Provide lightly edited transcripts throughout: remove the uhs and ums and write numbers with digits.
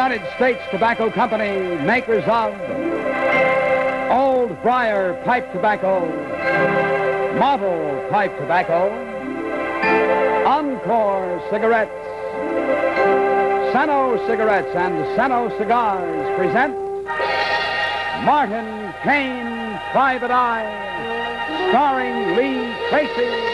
United States Tobacco Company, makers of Old Briar Pipe Tobacco, Model Pipe Tobacco, Encore Cigarettes, Sano Cigarettes, and Sano Cigars present Martin Kane, Private Eye, starring Lee Tracy.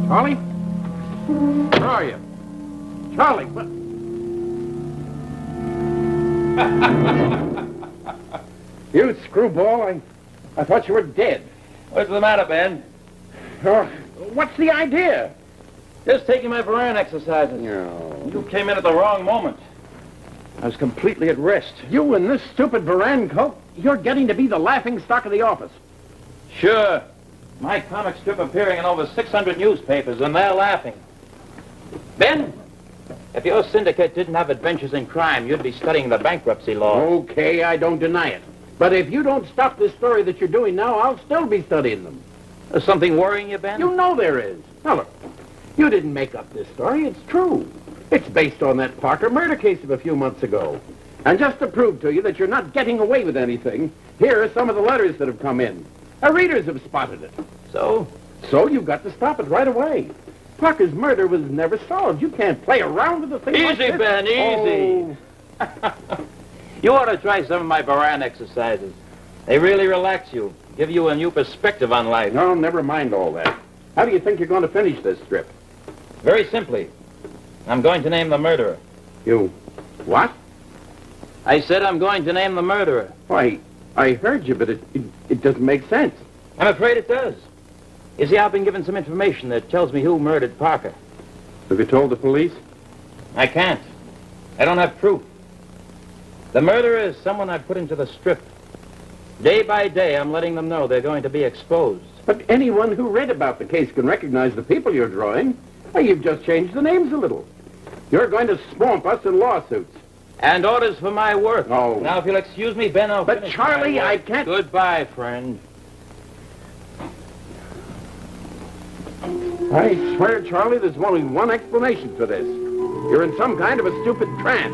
Charlie? Where are you? Charlie, what? You screwball, I thought you were dead. What's the matter, Ben? What's the idea? Just taking my Varan exercises. No. You came in at the wrong moment. I was completely at rest. You and this stupid Varan coat, you're getting to be the laughing stock of the office. Sure. My comic strip appearing in over 600 newspapers, and they're laughing. Ben, if your syndicate didn't have adventures in crime, you'd be studying the bankruptcy law. Okay, I don't deny it. But if you don't stop this story that you're doing now, I'll still be studying them. There's something worrying you, Ben? You know there is. Now, look, you didn't make up this story. It's true. It's based on that Parker murder case of a few months ago. And just to prove to you that you're not getting away with anything, here are some of the letters that have come in. Our readers have spotted it. So? So you've got to stop it right away. Parker's murder was never solved. You can't play around with the thing like this. Easy, Ben, easy. Oh. You ought to try some of my Varan exercises. They really relax you, give you a new perspective on life. No, never mind all that. How do you think you're going to finish this strip? Very simply. I'm going to name the murderer. You what? I said I'm going to name the murderer. Why, I heard you, but it doesn't make sense. I'm afraid it does. You see, I've been given some information that tells me who murdered Parker. Have you told the police? I can't. I don't have proof. The murderer is someone I put into the strip. Day by day, I'm letting them know they're going to be exposed. But anyone who read about the case can recognize the people you're drawing. Why, you've just changed the names a little. You're going to swamp us in lawsuits. And orders for my work. Oh. Now, if you'll excuse me, Ben, I'll But finish Charlie, my work. I can't... Goodbye, friend. I swear, Charlie, there's only one explanation for this. You're in some kind of a stupid trance.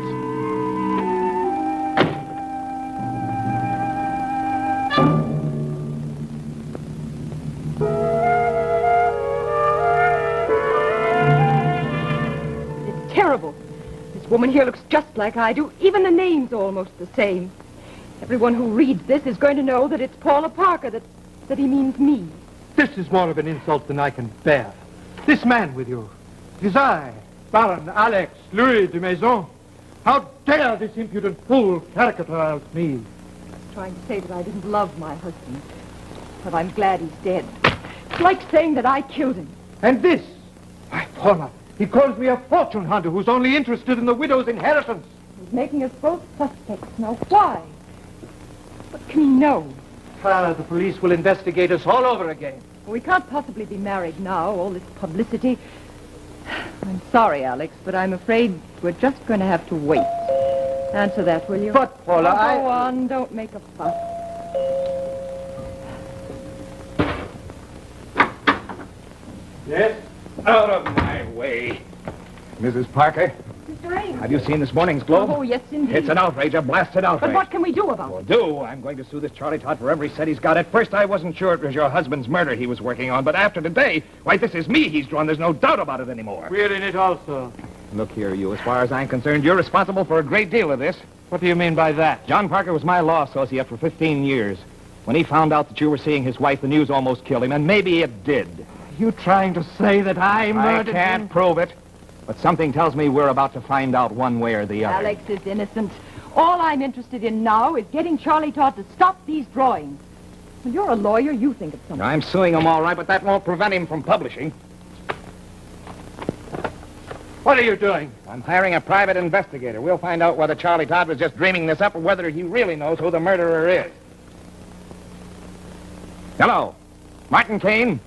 It's terrible. This woman here looks just like I do. Even the name's almost the same. Everyone who reads this is going to know that it's Paula Parker, that he means me. This is more of an insult than I can bear. This man with you. It is I, Baron Alex Louis de Maison. How dare this impudent fool caricature me? Trying to say that I didn't love my husband. But I'm glad he's dead. It's like saying that I killed him. And this? Why, Paula, he calls me a fortune hunter who's only interested in the widow's inheritance. He's making us both suspects. Now, why? What can he know? The police will investigate us all over again. We can't possibly be married now, all this publicity. I'm sorry, Alex, but I'm afraid we're just going to have to wait. Answer that, will you? But, Paula, Go on, don't make a fuss. Yes? Out of my way. Mrs. Parker, Mr. Ames. have you seen this morning's Globe? Oh, yes, indeed. It's an outrage, a blasted outrage. But what can we do about it? I'm going to sue this Charlie Todd for every cent he's got. At first, I wasn't sure it was your husband's murder he was working on, but after today, why, this is me he's drawn. There's no doubt about it anymore. We're in it also. Look here, you. As far as I'm concerned, you're responsible for a great deal of this. What do you mean by that? John Parker was my law associate for 15 years. When he found out that you were seeing his wife, the news almost killed him, and maybe it did. Are you trying to say that I murdered I can't him? prove it, but something tells me we're about to find out one way or the other. Alex is innocent. All I'm interested in now is getting Charlie Todd to stop these drawings. Well, you're a lawyer. You think of something. I'm suing him all right, but that won't prevent him from publishing. What are you doing? I'm hiring a private investigator. We'll find out whether Charlie Todd was just dreaming this up or whether he really knows who the murderer is. Hello. Martin Kane.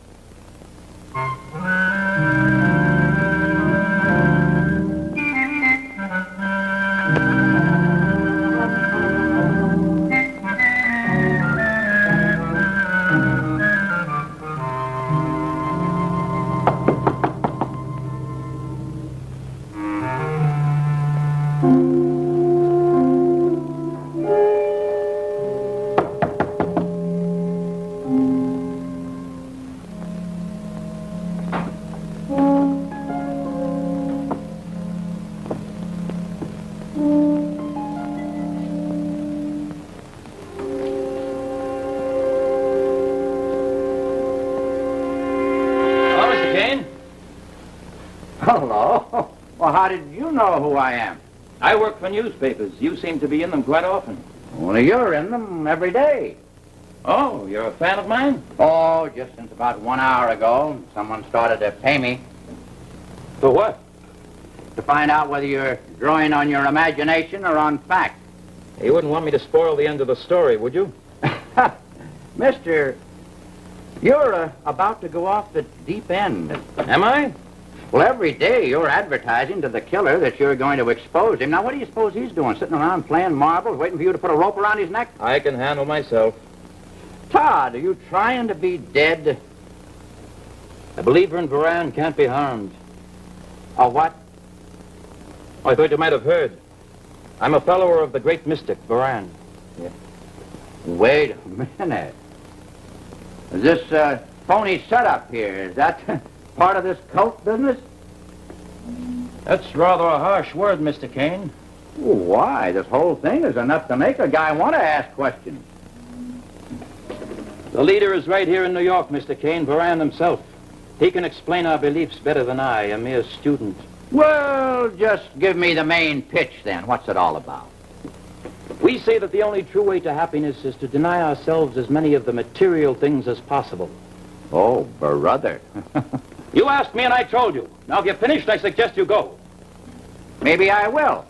Hello. Well, how did you know who I am? I work for newspapers. You seem to be in them quite often. Well, you're in them every day. Oh, you're a fan of mine? Oh, just since about 1 hour ago, someone started to pay me For what? to find out whether you're drawing on your imagination or on fact. You wouldn't want me to spoil the end of the story, would you? Mister, you're about to go off the deep end. Am I? Well, every day you're advertising to the killer that you're going to expose him. Now, what do you suppose he's doing? Sitting around playing marbles, waiting for you to put a rope around his neck? I can handle myself. Todd, are you trying to be dead? A believer in Varan can't be harmed. Or what? Oh, I thought you might have heard. I'm a follower of the great mystic, Varan. Wait a minute. Is this phony setup here? Is that part of this cult business? That's rather a harsh word, Mr. Kane. Why? This whole thing is enough to make a guy want to ask questions. The leader is right here in New York, Mr. Kane, Varan himself. He can explain our beliefs better than I, a mere student. Well, just give me the main pitch then. What's it all about? We say that the only true way to happiness is to deny ourselves as many of the material things as possible. Oh, brother. You asked me and I told you. Now, if you're finished, I suggest you go. Maybe I will.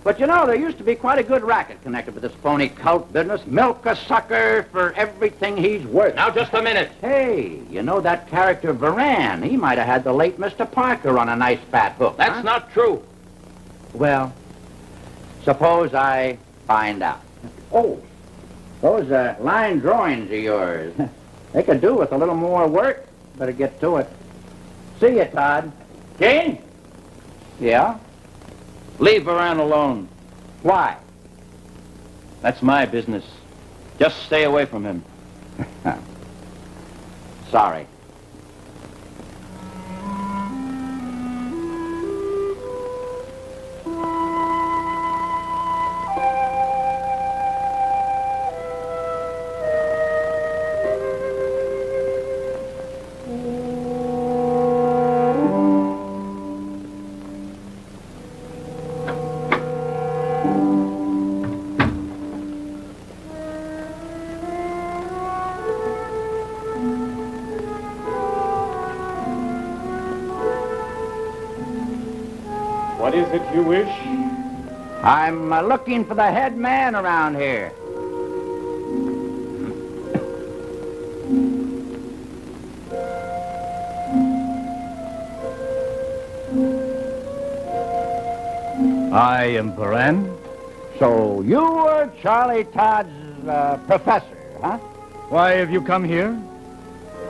But you know, there used to be quite a good racket connected with this phony cult business. Milk a sucker for everything he's worth. Now, just a minute. Hey, you know that character Varan? He might have had the late Mr. Parker on a nice fat hook. That's huh? not true. Well, suppose I find out. Oh, those line drawings of yours. They could do with a little more work. Better get to it. See you, Todd. Kane, Yeah? leave Varan alone. Why? That's my business. Just stay away from him. Sorry. What is it you wish? I'm looking for the head man around here. I am Varan. So you were Charlie Todd's professor, huh? Why have you come here?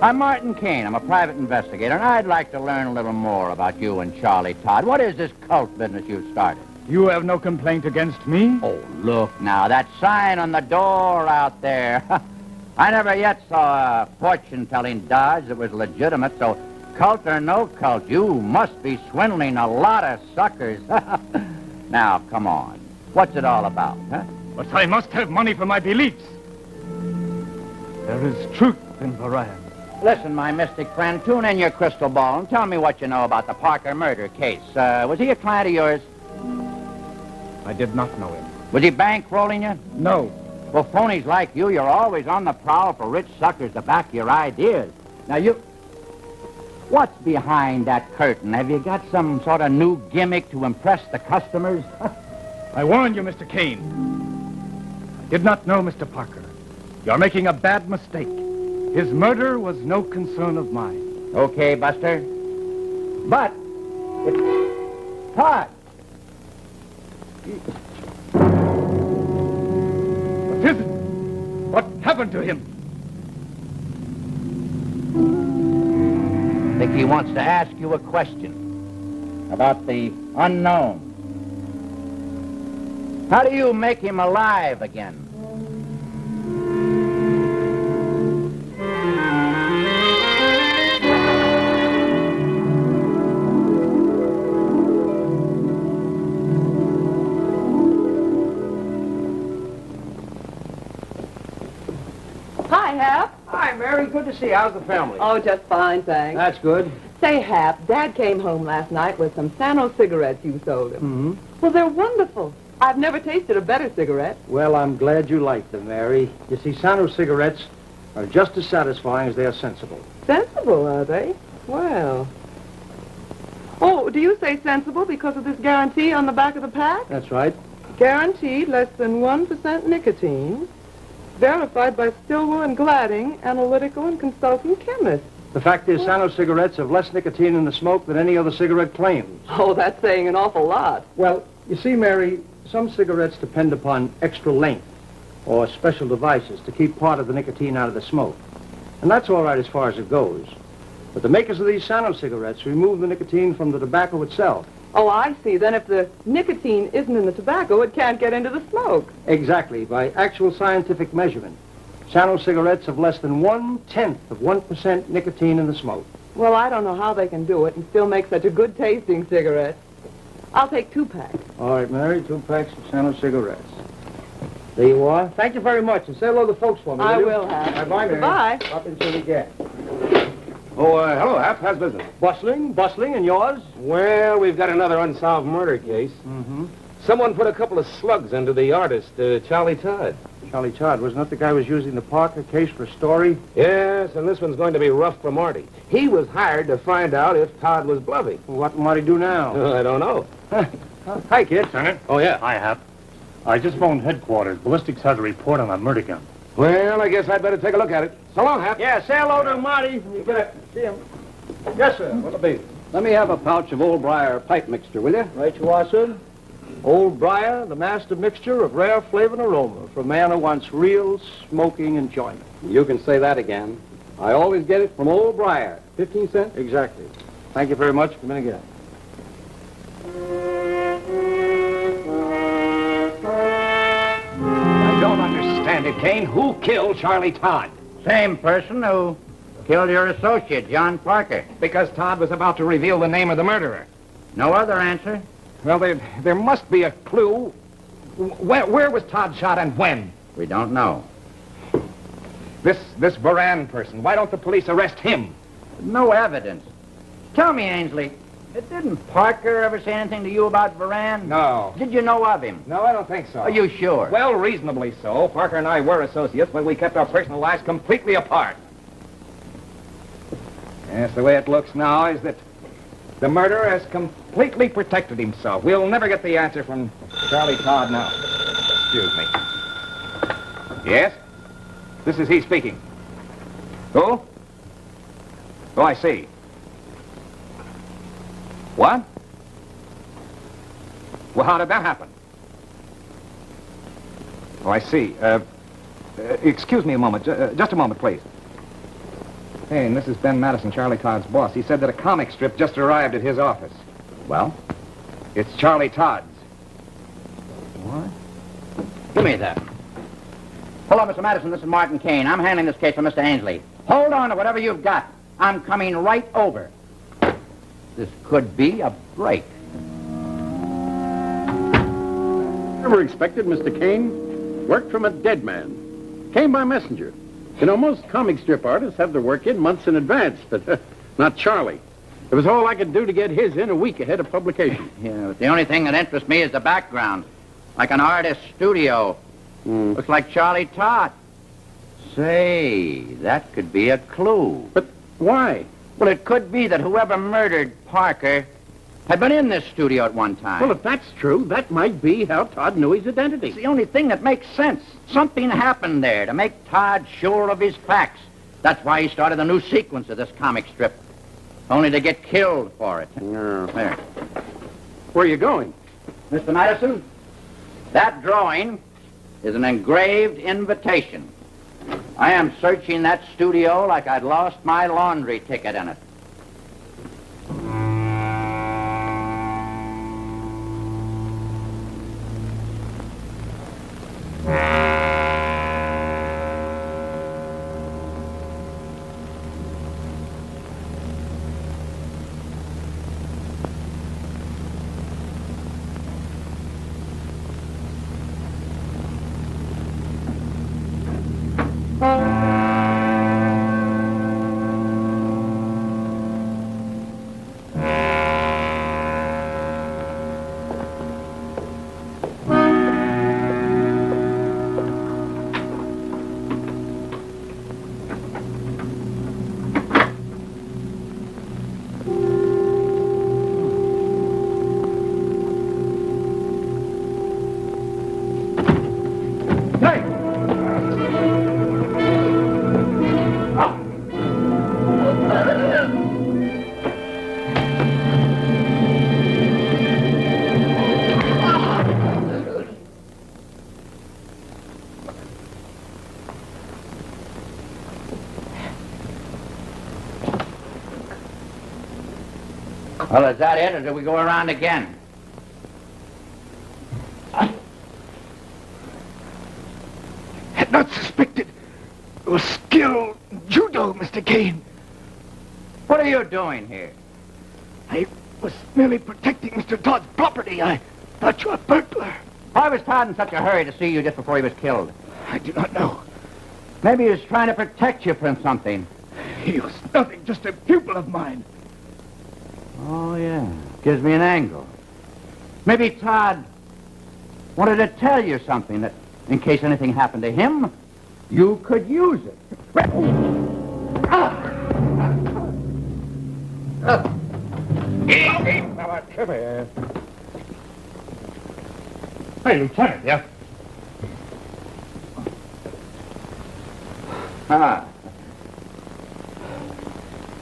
I'm Martin Kane. I'm a private investigator, and I'd like to learn a little more about you and Charlie Todd. What is this cult business you've started? You have no complaint against me? Oh, look now, that sign on the door out there. I never yet saw a fortune-telling dodge that was legitimate, so cult or no cult, you must be swindling a lot of suckers. Now, come on. What's it all about, huh? But I must have money for my beliefs. There is truth in Varan. Listen, my mystic friend, tune in your crystal ball and tell me what you know about the Parker murder case. Was he a client of yours? I did not know him. Was he bankrolling you? No. Well, phonies like you, you're always on the prowl for rich suckers to back your ideas. Now, what's behind that curtain? Have you got some sort of new gimmick to impress the customers? I warned you, Mr. Kane. I did not know Mr. Parker. You're making a bad mistake. His murder was no concern of mine. Okay, Buster. But it's Todd. What is it? What happened to him? I think he wants to ask you a question about the unknown. How do you make him alive again? Hi, Hap. Hi, Mary. Good to see you. How's the family? Oh, just fine, thanks. That's good. Say, Hap, Dad came home last night with some Sano cigarettes you sold him. Mm-hmm. Well, they're wonderful. I've never tasted a better cigarette. Well, I'm glad you like them, Mary. You see, Sano cigarettes are just as satisfying as they are sensible. Sensible, are they? Well. Oh, do you say sensible because of this guarantee on the back of the pack? That's right. Guaranteed less than 1% nicotine. Verified by Stillwell and Gladding, analytical and consultant chemists. The fact is, Sano cigarettes have less nicotine in the smoke than any other cigarette claims. Oh, that's saying an awful lot. Well, you see, Mary, some cigarettes depend upon extra length or special devices to keep part of the nicotine out of the smoke. And that's all right as far as it goes. But the makers of these Sano cigarettes remove the nicotine from the tobacco itself. Oh, I see. Then if the nicotine isn't in the tobacco, it can't get into the smoke. Exactly, by actual scientific measurement. Sano cigarettes have less than 0.1% nicotine in the smoke. Well, I don't know how they can do it and still make such a good-tasting cigarette. I'll take 2 packs. All right, Mary, 2 packs of Sano cigarettes. There you are. Thank you very much, and say hello to the folks for me, I you? will have. Bye-bye, Mary. Bye. Up until we get. Oh, hello, Hap. How's business? Bustling, and yours? Well, we've got another unsolved murder case. Mm-hmm. Someone put a couple of slugs into the artist, Charlie Todd. Charlie Todd, wasn't that the guy who was using the Parker case for a story? Yes, and this one's going to be rough for Marty. He was hired to find out if Todd was bluffing. Well, what will Marty do now? I don't know. Hi, kid. Lieutenant? Oh, yeah. I have. I just phoned headquarters. Ballistics has a report on a murder gun. Well, I guess I'd better take a look at it. So long, Hap. Yeah, say hello to Marty when you get up. See him. Yes, sir. What'll it be? Let me have a pouch of Old Briar pipe mixture, will you? Right you are, sir. Old Briar, the master mixture of rare flavor and aroma for a man who wants real smoking enjoyment. You can say that again. I always get it from Old Briar. 15 cents? Exactly. Thank you very much. Come in again. I don't understand it, Kane. Who killed Charlie Todd? Same person who killed your associate, John Parker. Because Todd was about to reveal the name of the murderer. No other answer? Well, there must be a clue. Where was Todd shot and when? We don't know. This Baran person, why don't the police arrest him? No evidence. Tell me, Ainsley, didn't Parker ever say anything to you about Varan? No. Did you know of him? No, I don't think so. Are you sure? Well, reasonably so. Parker and I were associates, but we kept our personal lives completely apart. Yes, the way it looks now is that the murderer has completely protected himself. We'll never get the answer from Charlie Todd now. Excuse me. Yes? This is he speaking. Who? Oh, I see. What? Well, how did that happen? Oh, I see. Excuse me a moment. Just a moment, please. Hey, and this is Ben Madison, Charlie Todd's boss. He said that a comic strip just arrived at his office. Well? It's Charlie Todd's. What? Give me that. Hello, Mr. Madison. This is Martin Kane. I'm handling this case for Mr. Ainsley. Hold on to whatever you've got. I'm coming right over. This could be a break. Never expected Mr. Kane. Worked from a dead man. Came by messenger. You know, most comic strip artists have their work in months in advance, but not Charlie. It was all I could do to get his in a week ahead of publication. Yeah, but the only thing that interests me is the background. Like an artist's studio. Looks like Charlie Todd. Say, that could be a clue. But why? Well, it could be that whoever murdered Parker had been in this studio at one time. Well, if that's true, that might be how Todd knew his identity. It's the only thing that makes sense. Something happened there to make Todd sure of his facts. That's why he started a new sequence of this comic strip. Only to get killed for it. Yeah. There. Where are you going? Mr. Madison, that drawing is an engraved invitation. I am searching that studio like I'd lost my laundry ticket in it. Well, is that it, or do we go around again? Had not suspected your skill in judo, Mr. Kane. What are you doing here? I was merely protecting Mr. Todd's property. I thought you a burglar. Why was Todd in such a hurry to see you just before he was killed? I do not know. Maybe he was trying to protect you from something. He was nothing, just a pupil of mine. Oh, yeah. Gives me an angle. Maybe Todd wanted to tell you something that, in case anything happened to him, you could use it. Come here. Hey, Lieutenant. Yeah? Ah.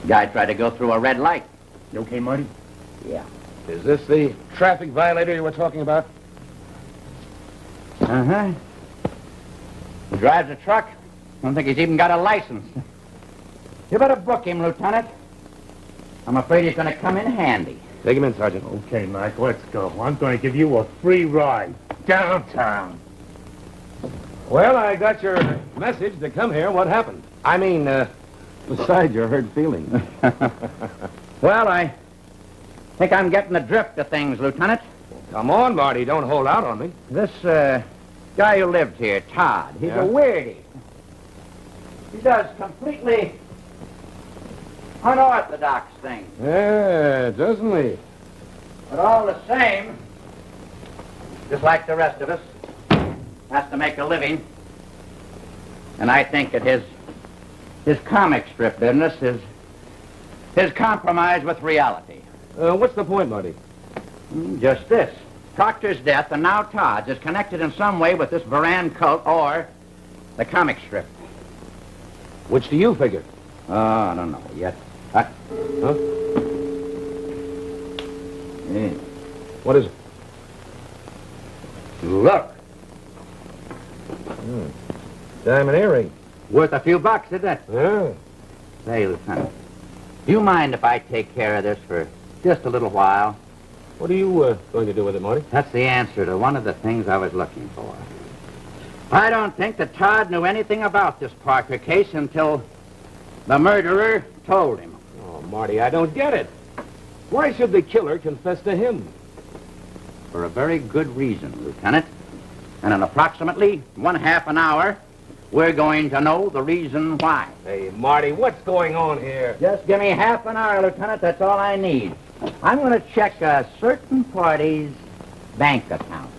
Guy tried to go through a red light. You okay, Marty? Yeah. Is this the traffic violator you were talking about? Uh-huh. He drives a truck. I don't think he's even got a license. You better book him, Lieutenant. I'm afraid he's going to come in handy. Take him in, Sergeant. Okay, Mike, let's go. I'm going to give you a free ride downtown. Well, I got your message to come here. What happened? I mean, besides your hurt feelings. Well, I think I'm getting the drift of things, Lieutenant. Come on, Marty. Don't hold out on me. This, guy who lived here, Todd, he's Yeah? a weirdie. He does completely unorthodox things. Yeah, doesn't he? But all the same, just like the rest of us, has to make a living. And I think that his comic strip business is his compromise with reality. What's the point, Marty? Just this. Proctor's death, and now Todd's, is connected in some way with this Varan cult or the comic strip. Which do you figure? Oh, I don't know yet. Huh? Yeah. What is it? Look, Diamond earring. worth a few bucks, isn't it? Yeah. Say, Lieutenant, do you mind if I take care of this for just a little while? What are you going to do with it, Marty? That's the answer to one of the things I was looking for. I don't think that Todd knew anything about this Parker case until the murderer told him. Oh, Marty, I don't get it. Why should the killer confess to him? For a very good reason, Lieutenant. And in approximately 1/2 an hour, we're going to know the reason why. Hey, Marty, what's going on here? Just give me 1/2 an hour, Lieutenant. That's all I need. I'm going to check a certain party's bank account.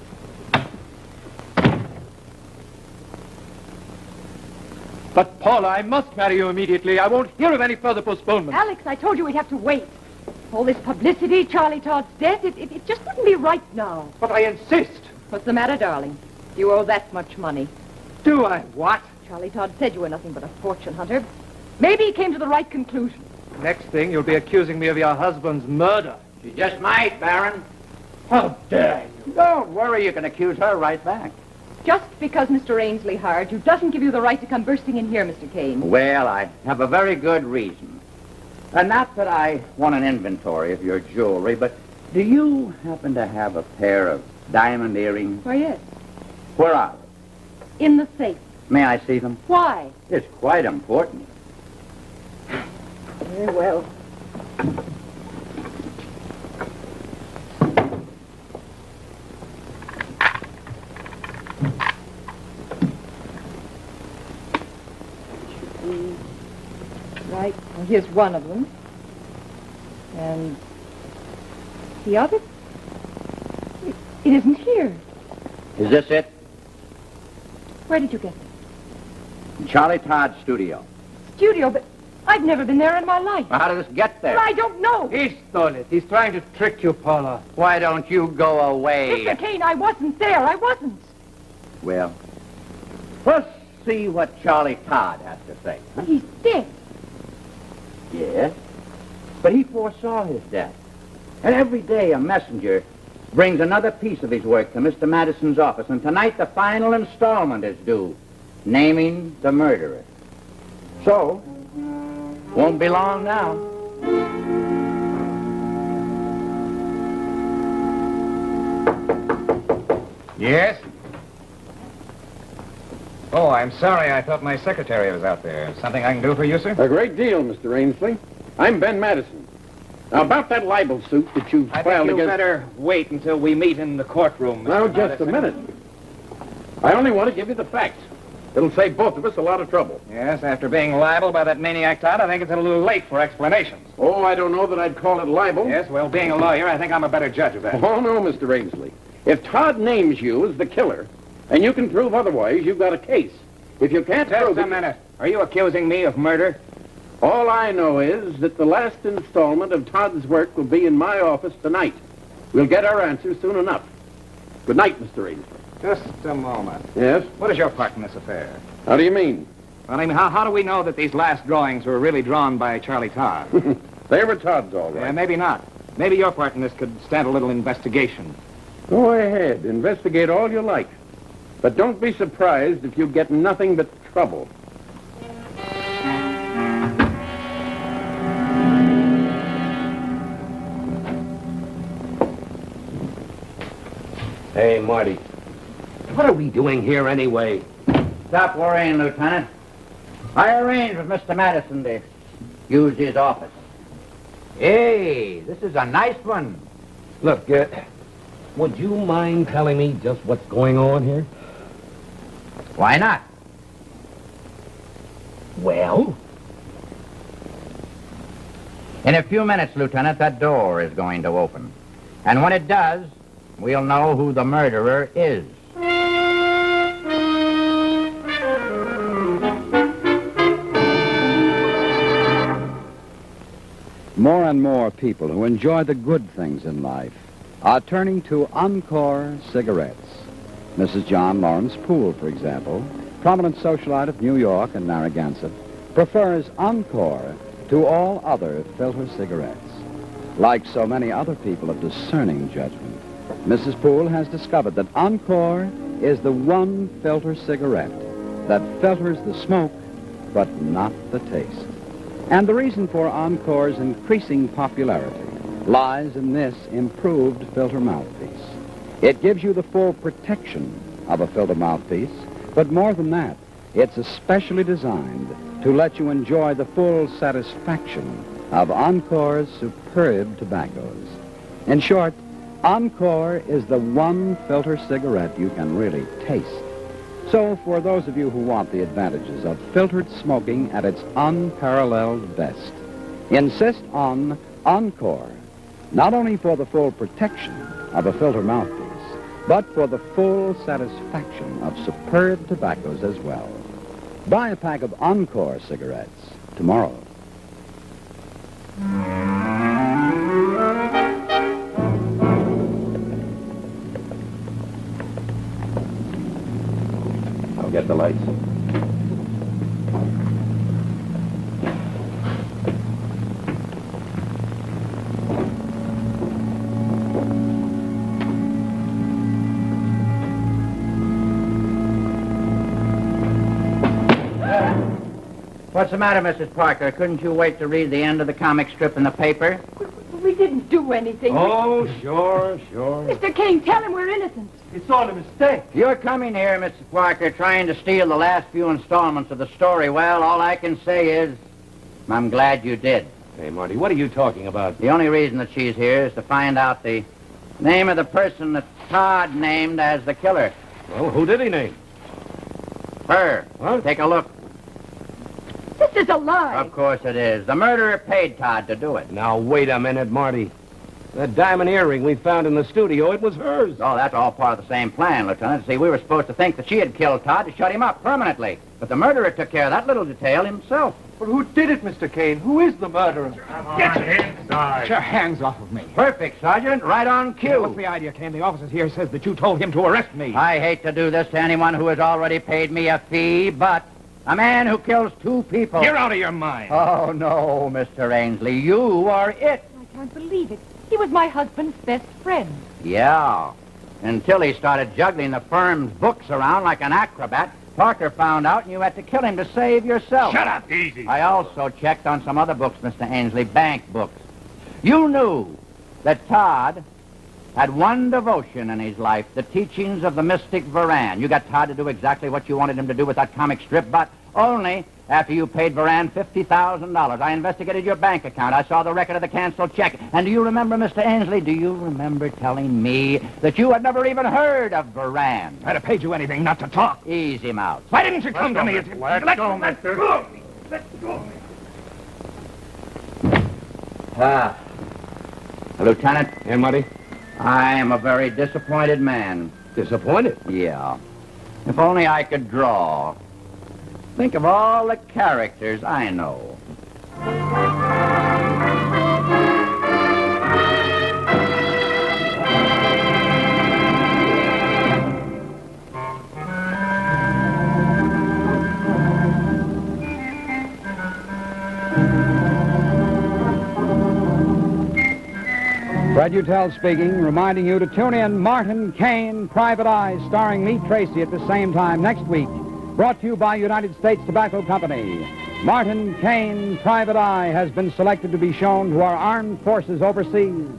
But, Paula, I must marry you immediately. I won't hear of any further postponement. Alex, I told you we'd have to wait. All this publicity, Charlie Todd's death, it just wouldn't be right now. But I insist. What's the matter, darling? You owe that much money. Do I what? Charlie Todd said you were nothing but a fortune hunter. Maybe he came to the right conclusion. Next thing, you'll be accusing me of your husband's murder. You just might, Baron. How dare you? Don't worry, you can accuse her right back. Just because Mr. Ainsley hired you doesn't give you the right to come bursting in here, Mr. Kane. Well, I have a very good reason. And not that I want an inventory of your jewelry, but do you happen to have a pair of diamond earrings? Why, yes. Where are they? In the safe. May I see them? Why? It's quite important. Very well. Right. Well, here's one of them. And the other? It isn't here. Is this it? Where did you get it? In Charlie Todd's studio. Studio, but I've never been there in my life. Well, how did this get there? But I don't know. He stole it. He's trying to trick you, Paula. Why don't you go away? Mr. Kane, I wasn't there. I wasn't. Well, let's see what Charlie Todd has to say. Huh? He's dead. Yes, but he foresaw his death. And every day a messenger brings another piece of his work to Mr. Madison's office, and tonight the final installment is due, naming the murderer. So, won't be long now. Yes? Oh, I'm sorry. I thought my secretary was out there. Something I can do for you, sir? A great deal, Mr. Ainsley. I'm Ben Madison. Now, about that libel suit that you've I filed think you against... better wait until we meet in the courtroom, Mr. Now, just a Madison. minute. I only want to give you the facts. It'll save both of us a lot of trouble. Yes, after being libeled by that maniac Todd, I think it's a little late for explanations. Oh, I don't know that I'd call it libel. Yes, well, being a lawyer, I think I'm a better judge of that. Oh, no, Mr. Ainsley. If Todd names you as the killer, and you can prove otherwise, you've got a case. If you can't Just prove a it... minute. Are you accusing me of murder? All I know is that the last installment of Todd's work will be in my office tonight. We'll get our answers soon enough. Good night, Mr. Ainsley. Just a moment. Yes? What is your part in this affair? How do you mean? Well, I mean, how do we know that these last drawings were really drawn by Charlie Todd? They were Todd's, all right. Yeah, maybe not. Maybe your part in this could stand a little investigation. Go ahead. Investigate all you like. But don't be surprised if you get nothing but trouble. Hey, Marty. What are we doing here anyway? Stop worrying, Lieutenant. I arranged with Mr. Madison to use his office. Hey, this is a nice one. Look, would you mind telling me just what's going on here? Why not? Well? In a few minutes, Lieutenant, that door is going to open. And when it does, we'll know who the murderer is. More and more people who enjoy the good things in life are turning to Encore cigarettes. Mrs. John Lawrence Poole, for example, prominent socialite of New York and Narragansett, prefers Encore to all other filter cigarettes. Like so many other people of discerning judgment, Mrs. Poole has discovered that Encore is the one filter cigarette that filters the smoke, but not the taste. And the reason for Encore's increasing popularity lies in this improved filter mouthpiece. It gives you the full protection of a filter mouthpiece, but more than that, it's especially designed to let you enjoy the full satisfaction of Encore's superb tobaccos. In short, Encore is the one filter cigarette you can really taste. So, for those of you who want the advantages of filtered smoking at its unparalleled best, insist on Encore, not only for the full protection of a filter mouthpiece, but for the full satisfaction of superb tobaccos as well. Buy a pack of Encore cigarettes tomorrow. I'll get the lights. What's the matter, Mrs. Parker? Couldn't you wait to read the end of the comic strip in the paper? We didn't do anything. Oh, sure. Mr. Kane, tell him we're innocent. It's all a mistake. You're coming here, Mrs. Parker, trying to steal the last few installments of the story. Well, all I can say is, I'm glad you did. Hey, Marty, what are you talking about? The only reason that she's here is to find out the name of the person that Todd named as the killer. Well, who did he name? Her. What? Take a look. This is a lie. Of course it is. The murderer paid Todd to do it. Now, wait a minute, Marty. That diamond earring we found in the studio, it was hers. Oh, that's all part of the same plan, Lieutenant. See, we were supposed to think that she had killed Todd to shut him up permanently. But the murderer took care of that little detail himself. But who did it, Mr. Kane? Who is the murderer? Get inside. Get your hands off of me. Perfect, Sergeant. Right on cue. What's the idea, Kane? The officer here says that you told him to arrest me. I hate to do this to anyone who has already paid me a fee, but a man who kills two people... You're out of your mind. Oh, no, Mr. Ainsley. You are it. I can't believe it. He was my husband's best friend. Yeah. Until he started juggling the firm's books around like an acrobat, Parker found out and you had to kill him to save yourself. Shut up. Easy. I also checked on some other books, Mr. Ainsley, bank books. You knew that Todd had one devotion in his life, the teachings of the mystic Varan. You got Todd to do exactly what you wanted him to do with that comic strip, but only after you paid Varan $50,000. I investigated your bank account. I saw the record of the canceled check. And do you remember, Mr. Ainsley, do you remember telling me that you had never even heard of Varan? I'd have paid you anything not to talk. Easy, Mouse. Why didn't you come to me? Let go, mister. Let go of me. Lieutenant, Yeah, Marty? I am a very disappointed man. Disappointed? Yeah. If only I could draw. Think of all the characters I know. Fred Utel speaking, reminding you to tune in Martin Kane, Private Eye, starring Lee Tracy at the same time next week. Brought to you by United States Tobacco Company. Martin Kane, Private Eye, has been selected to be shown to our armed forces overseas.